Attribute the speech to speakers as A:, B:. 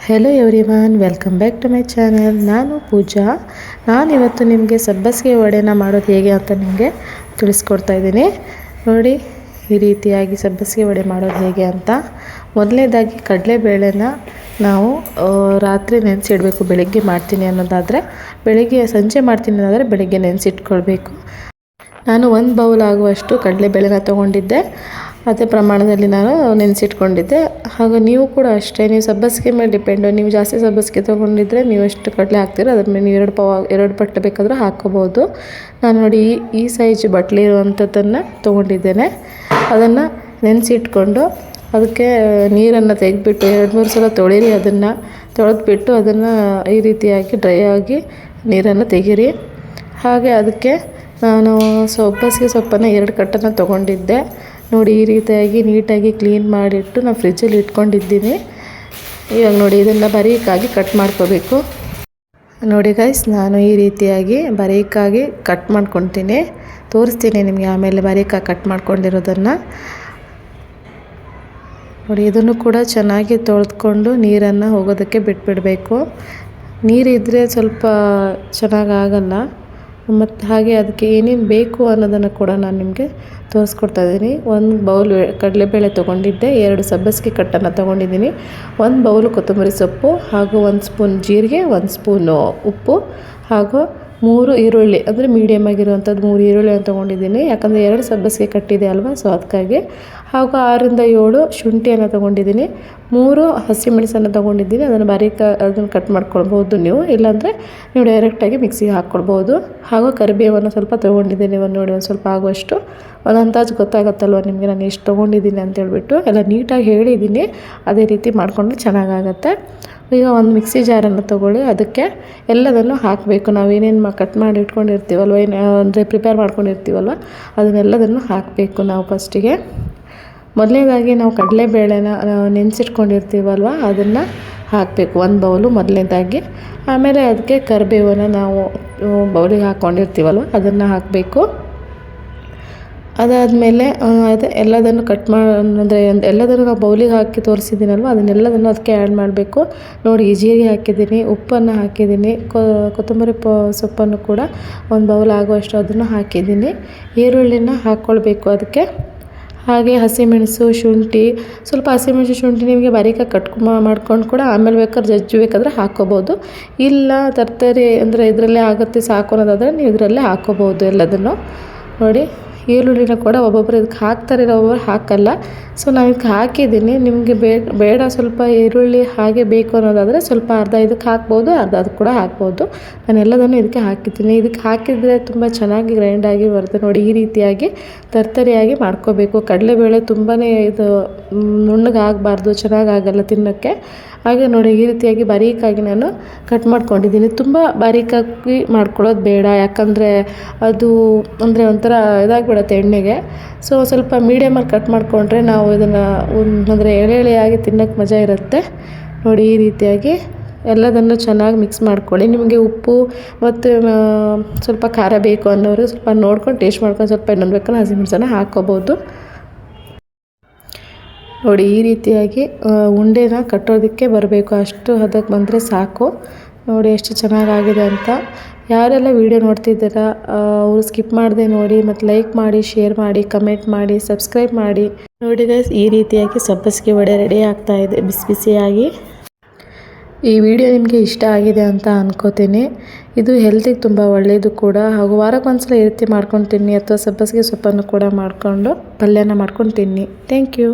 A: Hello everyone, welcome back to my channel. ನಾನು ಪೂಜಾ. ನಾನಿವತ್ತು ನಿಮಗೆ ಸಬ್ಬಸಿಗೆ ವಡೆನ ಮಾಡೋದು ಹೇಗೆ ಅಂತ ನಿಮಗೆ ತಿಳಿಸ್ಕೊಡ್ತಾ ಇದ್ದೀನಿ. ನೋಡಿ, ಈ ರೀತಿಯಾಗಿ ಸಬ್ಬಸಿಗೆ ವಡೆ ಮಾಡೋದು ಹೇಗೆ ಅಂತ. ಮೊದಲನೇದಾಗಿ ಕಡಲೆಬೇಳೆನ ನಾವು ರಾತ್ರಿ ನೆನೆಸಿಡಬೇಕು. ಬೆಳಗ್ಗೆ ಮಾಡ್ತೀನಿ ಅನ್ನೋದಾದರೆ ಬೆಳಗ್ಗೆ, ಸಂಜೆ ಮಾಡ್ತೀನಿ ಅನ್ನೋದಾದರೆ ಬೆಳಗ್ಗೆ ನೆನೆಸಿಟ್ಕೊಳ್ಬೇಕು. ನಾನು 1 ಬೌಲ್ ಆಗುವಷ್ಟು ಕಡಲೆಬೇಳೆನ ತೊಗೊಂಡಿದ್ದೆ. ಅದೇ ಪ್ರಮಾಣದಲ್ಲಿ ನಾನು ನೆನೆಸಿಟ್ಕೊಂಡಿದ್ದೆ. ಹಾಗೂ ನೀವು ಕೂಡ ಅಷ್ಟೇ, ನೀವು ಸಬ್ಬಸಿಗೆ ಮೇಲೆ ಡಿಪೆಂಡು. ನೀವು ಜಾಸ್ತಿ ಸಬ್ಬಸಿಗೆ ತೊಗೊಂಡಿದ್ರೆ ನೀವು ಎಷ್ಟು ಕಡಲೆ ಹಾಕ್ತೀರೋ ಅದ್ರ ಮೇಲೆ ನೀವು 2 ಪಟ್ಟು ಬೇಕಾದರೂ ಹಾಕ್ಕೋಬೋದು. ನಾನು ನೋಡಿ ಈ ಸೈಜ್ ಬಟ್ಲಿ ಇರುವಂಥದ್ದನ್ನು ತೊಗೊಂಡಿದ್ದೇನೆ. ಅದನ್ನು ನೆನೆಸಿಟ್ಕೊಂಡು ಅದಕ್ಕೆ ನೀರನ್ನು ತೆಗೆದುಬಿಟ್ಟು 2-3 ಸಲ ತೊಳೀರಿ. ಅದನ್ನು ತೊಳೆದ್ಬಿಟ್ಟು ಅದನ್ನು ಈ ರೀತಿಯಾಗಿ ಡ್ರೈ ಆಗಿ ನೀರನ್ನು ತೆಗೀರಿ. ಹಾಗೆ ಅದಕ್ಕೆ ನಾನು ಸಬ್ಬಸಿಗೆ ಸೊಪ್ಪನ್ನು 2 ಕಟ್ಟನ್ನು ತೊಗೊಂಡಿದ್ದೆ. ನೋಡಿ, ಈ ರೀತಿಯಾಗಿ ನೀಟಾಗಿ ಕ್ಲೀನ್ ಮಾಡಿಟ್ಟು ನಾನು ಫ್ರಿಜ್ಜಲ್ಲಿ ಇಟ್ಕೊಂಡಿದ್ದೀನಿ. ಇವಾಗ ನೋಡಿ, ಇದನ್ನು ಬರೀಕಾಗಿ ಕಟ್ ಮಾಡ್ಕೋಬೇಕು. ನೋಡಿ ಗೈಸ್, ನಾನು ಈ ರೀತಿಯಾಗಿ ಬರೀಕಾಗಿ ಕಟ್ ಮಾಡ್ಕೊತೀನಿ. ತೋರಿಸ್ತೀನಿ ನಿಮಗೆ ಆಮೇಲೆ ಬರೀಕಾಗಿ ಕಟ್ ಮಾಡ್ಕೊಂಡಿರೋದನ್ನು. ನೋಡಿ, ಇದನ್ನು ಕೂಡ ಚೆನ್ನಾಗಿ ತೊಳೆದುಕೊಂಡು ನೀರನ್ನು ಹೋಗೋದಕ್ಕೆ ಬಿಟ್ಬಿಡಬೇಕು. ನೀರಿದ್ದರೆ ಸ್ವಲ್ಪ ಚೆನ್ನಾಗಾಗಲ್ಲ. ಮತ್ತು ಹಾಗೆ ಅದಕ್ಕೆ ಏನೇನು ಬೇಕು ಅನ್ನೋದನ್ನು ಕೂಡ ನಾನು ನಿಮಗೆ ತೋರಿಸ್ಕೊಡ್ತಾ ಇದ್ದೀನಿ. 1 ಬೌಲ್ ಕಡಲೆಬೇಳೆ ತೊಗೊಂಡಿದ್ದೆ, 2 ಸಬ್ಬಸಿಗೆ ಕಟ್ಟನ್ನು ತೊಗೊಂಡಿದ್ದೀನಿ, 1 ಬೌಲ್ ಕೊತ್ತಂಬರಿ ಸೊಪ್ಪು, ಹಾಗೂ 1 ಸ್ಪೂನ್ ಜೀರಿಗೆ, 1 ಸ್ಪೂನು ಉಪ್ಪು, ಹಾಗೂ 3 ಈರುಳ್ಳಿ, ಅಂದರೆ ಮೀಡಿಯಮ್ ಆಗಿರುವಂಥದ್ದು 3 ಈರುಳ್ಳಿಯನ್ನು ತೊಗೊಂಡಿದ್ದೀನಿ. ಯಾಕಂದರೆ 2 ಸಬ್ಬಸಿಗೆ ಕಟ್ಟಿದೆ ಅಲ್ವಾ, ಸೊ ಅದಕ್ಕಾಗಿ. ಹಾಗೂ 6-7 ಶುಂಠಿಯನ್ನು ತೊಗೊಂಡಿದ್ದೀನಿ, 3 ಹಸಿಮೆಣಸನ್ನು ತೊಗೊಂಡಿದ್ದೀನಿ. ಅದನ್ನು ಕಟ್ ಮಾಡ್ಕೊಳ್ಬೋದು ನೀವು, ಇಲ್ಲಾಂದರೆ ನೀವು ಡೈರೆಕ್ಟಾಗಿ ಮಿಕ್ಸಿಗೆ ಹಾಕ್ಕೊಳ್ಬೋದು. ಹಾಗೂ ಕರಿಬೇವನ್ನು ಸ್ವಲ್ಪ ತೊಗೊಂಡಿದ್ದೀನಿ. ನೋಡಿ, ಒಂದು ಸ್ವಲ್ಪ ಆಗುವಷ್ಟು. ಒಂದು ಅಂದಾಜು ಗೊತ್ತಾಗುತ್ತಲ್ವ ನಿಮಗೆ ನಾನು ಎಷ್ಟು ತೊಗೊಂಡಿದ್ದೀನಿ ಅಂತೇಳ್ಬಿಟ್ಟು. ಎಲ್ಲ ನೀಟಾಗಿ ಹೇಳಿದ್ದೀನಿ, ಅದೇ ರೀತಿ ಮಾಡಿಕೊಂಡ್ರೆ ಚೆನ್ನಾಗಾಗತ್ತೆ. ಈಗ ಒಂದು ಮಿಕ್ಸಿ ಜಾರನ್ನು ತೊಗೊಳ್ಳಿ. ಅದಕ್ಕೆ ಎಲ್ಲದನ್ನು ಹಾಕಬೇಕು. ನಾವು ಏನೇನು ಕಟ್ ಮಾಡಿ ಇಟ್ಕೊಂಡಿರ್ತೀವಲ್ವ, ಅಂದರೆ ಪ್ರಿಪೇರ್ ಮಾಡ್ಕೊಂಡಿರ್ತೀವಲ್ವ, ಅದನ್ನೆಲ್ಲದನ್ನು ಹಾಕಬೇಕು ನಾವು ಫಸ್ಟಿಗೆ. ಮೊದಲನೇದಾಗಿ ನಾವು ಕಡಲೆಬೇಳೆನ ನೆನೆಸಿಟ್ಕೊಂಡಿರ್ತೀವಲ್ವ, ಅದನ್ನು ಹಾಕಬೇಕು 1 ಬೌಲು ಮೊದಲನೇದಾಗಿ. ಆಮೇಲೆ ಅದಕ್ಕೆ ಕರಿಬೇವನ್ನು ನಾವು ಬೌಲಿಗೆ ಹಾಕ್ಕೊಂಡಿರ್ತೀವಲ್ವ, ಅದನ್ನು ಹಾಕಬೇಕು. ಅದಾದಮೇಲೆ ಎಲ್ಲದನ್ನು ಕಟ್ ಅಂದರೆ ಎಲ್ಲದನ್ನು ನಾವು ಬೌಲಿಗೆ ಹಾಕಿ ತೋರಿಸಿದ್ದೀನಲ್ವ, ಅದನ್ನೆಲ್ಲದನ್ನು ಅದಕ್ಕೆ ಆ್ಯಡ್ ಮಾಡಬೇಕು. ನೋಡಿ, ಜೀರಿಗೆ ಹಾಕಿದ್ದೀನಿ, ಉಪ್ಪನ್ನು ಹಾಕಿದ್ದೀನಿ, ಕೊತ್ತಂಬರಿ ಸೊಪ್ಪನ್ನು ಕೂಡ 1 ಬೌಲ್ ಆಗುವಷ್ಟು ಅದನ್ನು ಹಾಕಿದ್ದೀನಿ. ಈರುಳ್ಳಿನ ಹಾಕ್ಕೊಳ್ಬೇಕು ಅದಕ್ಕೆ. ಹಾಗೆ ಹಸಿಮೆಣಸು, ಶುಂಠಿ, ಸ್ವಲ್ಪ ಹಸಿಮೆಣಸು ಶುಂಠಿ ನಿಮಗೆ ಬಾರೀಕಾಗಿ ಮಾಡ್ಕೊಂಡು ಕೂಡ ಆಮೇಲೆ ಬೇಕಾದ್ರೆ ಜಜ್ಜಬೇಕಾದ್ರೆ ಹಾಕ್ಕೋಬೋದು. ಇಲ್ಲ ತರಕಾರಿ ಅಂದರೆ ಇದರಲ್ಲೇ ಆಗುತ್ತೆ ಸಾಕು ಅನ್ನೋದಾದರೆ ನೀವು ಇದರಲ್ಲೇ ಹಾಕ್ಕೋಬೋದು ಎಲ್ಲದನ್ನು. ನೋಡಿ, ಈರುಳ್ಳಿನ ಕೂಡ ಒಬ್ಬೊಬ್ಬರು ಇದಕ್ಕೆ ಹಾಕ್ತಾರೆ, ಒಬ್ಬೊಬ್ಬರು ಹಾಕಲ್ಲ. ಸೊ ನಾನು ಇದಕ್ಕೆ ಹಾಕಿದ್ದೀನಿ. ನಿಮಗೆ ಬೇಡ ಸ್ವಲ್ಪ ಈರುಳ್ಳಿ ಹಾಗೆ ಬೇಕು ಅನ್ನೋದಾದರೆ ಸ್ವಲ್ಪ ಅರ್ಧ ಇದಕ್ಕೆ ಹಾಕ್ಬೋದು, ಅರ್ಧ ಅದಕ್ಕೆ ಕೂಡ ಹಾಕ್ಬೋದು. ನಾನು ಎಲ್ಲದನ್ನು ಇದಕ್ಕೆ ಹಾಕಿದ್ದೀನಿ. ಇದಕ್ಕೆ ಹಾಕಿದರೆ ತುಂಬ ಚೆನ್ನಾಗಿ ಗ್ರೈಂಡಾಗಿ ಬರುತ್ತೆ. ನೋಡಿ, ಈ ರೀತಿಯಾಗಿ ತರ್ತರಿಯಾಗಿ ಮಾಡ್ಕೋಬೇಕು. ಕಡಲೆಬೇಳೆ ತುಂಬಾ ಇದು ನುಣ್ಣಗಾಗಬಾರ್ದು, ಚೆನ್ನಾಗಾಗಲ್ಲ ತಿನ್ನೋಕ್ಕೆ. ಹಾಗೆ ನೋಡಿ, ಈ ರೀತಿಯಾಗಿ ಬಾರೀಕಾಗಿ ನಾನು ಕಟ್ ಮಾಡ್ಕೊಂಡಿದ್ದೀನಿ. ತುಂಬ ಬಾರೀಕಾಗಿ ಮಾಡ್ಕೊಳ್ಳೋದು ಬೇಡ, ಯಾಕಂದರೆ ಅದು ಅಂದರೆ ಒಂಥರ ಇದಾಗಿಬಿಡುತ್ತೆ ಎಣ್ಣೆಗೆ. ಸೊ ಸ್ವಲ್ಪ ಮೀಡಿಯಮಲ್ಲಿ ಕಟ್ ಮಾಡಿಕೊಂಡ್ರೆ ನಾವು ಇದನ್ನು ಅಂದರೆ ಎಳೆಯಾಗಿ ತಿನ್ನೋಕ್ಕೆ ಮಜಾ ಇರುತ್ತೆ. ನೋಡಿ, ಈ ರೀತಿಯಾಗಿ ಎಲ್ಲದನ್ನು ಚೆನ್ನಾಗಿ ಮಿಕ್ಸ್ ಮಾಡ್ಕೊಳ್ಳಿ. ನಿಮಗೆ ಉಪ್ಪು ಮತ್ತು ಸ್ವಲ್ಪ ಖಾರ ಬೇಕು ಅನ್ನೋರು ಸ್ವಲ್ಪ ನೋಡ್ಕೊಂಡು ಟೇಸ್ಟ್ ಮಾಡ್ಕೊಂಡು ಸ್ವಲ್ಪ ಇನ್ನೊಂದು ಬೇಕಂದ್ರೆ ಹಸಿಮೆಣಸನ್ನು ಹಾಕ್ಕೋಬೋದು. ನೋಡಿ, ಈ ರೀತಿಯಾಗಿ ಉಂಡೆನ ಕಟ್ಟೋದಕ್ಕೆ ಬರಬೇಕು, ಅಷ್ಟು ಹದಕ್ಕೆ ಬಂದರೆ ಸಾಕು. ನೋಡಿ ಎಷ್ಟು ಚೆನ್ನಾಗಾಗಿದೆ ಅಂತ. ಯಾರೆಲ್ಲ ವೀಡಿಯೋ ನೋಡ್ತಿದ್ದೀರಾ ಅವರು ಸ್ಕಿಪ್ ಮಾಡದೆ ನೋಡಿ, ಮತ್ತು ಲೈಕ್ ಮಾಡಿ, ಶೇರ್ ಮಾಡಿ, ಕಮೆಂಟ್ ಮಾಡಿ, ಸಬ್ಸ್ಕ್ರೈಬ್ ಮಾಡಿ. ನೋಡಿ ಗೈಸ್, ಈ ರೀತಿಯಾಗಿ ಸಬ್ಬಸಿಗೆ ವಡೆ ರೆಡಿ ಆಗ್ತಾಯಿದೆ ಬಿಸಿ ಬಿಸಿಯಾಗಿ. ಈ ವಿಡಿಯೋ ನಿಮಗೆ ಇಷ್ಟ ಆಗಿದೆ ಅಂತ ಅನ್ಕೋತೀನಿ. ಇದು ಹೆಲ್ತಿಗೆ ತುಂಬ ಒಳ್ಳೆಯದು ಕೂಡ. ಹಾಗೂ ವಾರಕ್ಕೊಂದ್ಸಲ ಈ ರೀತಿ ಮಾಡ್ಕೊಂಡು ತಿನ್ನಿ, ಅಥವಾ ಸಬ್ಬಸಿಗೆ ಸೊಪ್ಪನ್ನು ಕೂಡ ಮಾಡಿಕೊಂಡು ಪಲ್ಯನ ಮಾಡ್ಕೊಂಡು ತಿನ್ನಿ. Thank you.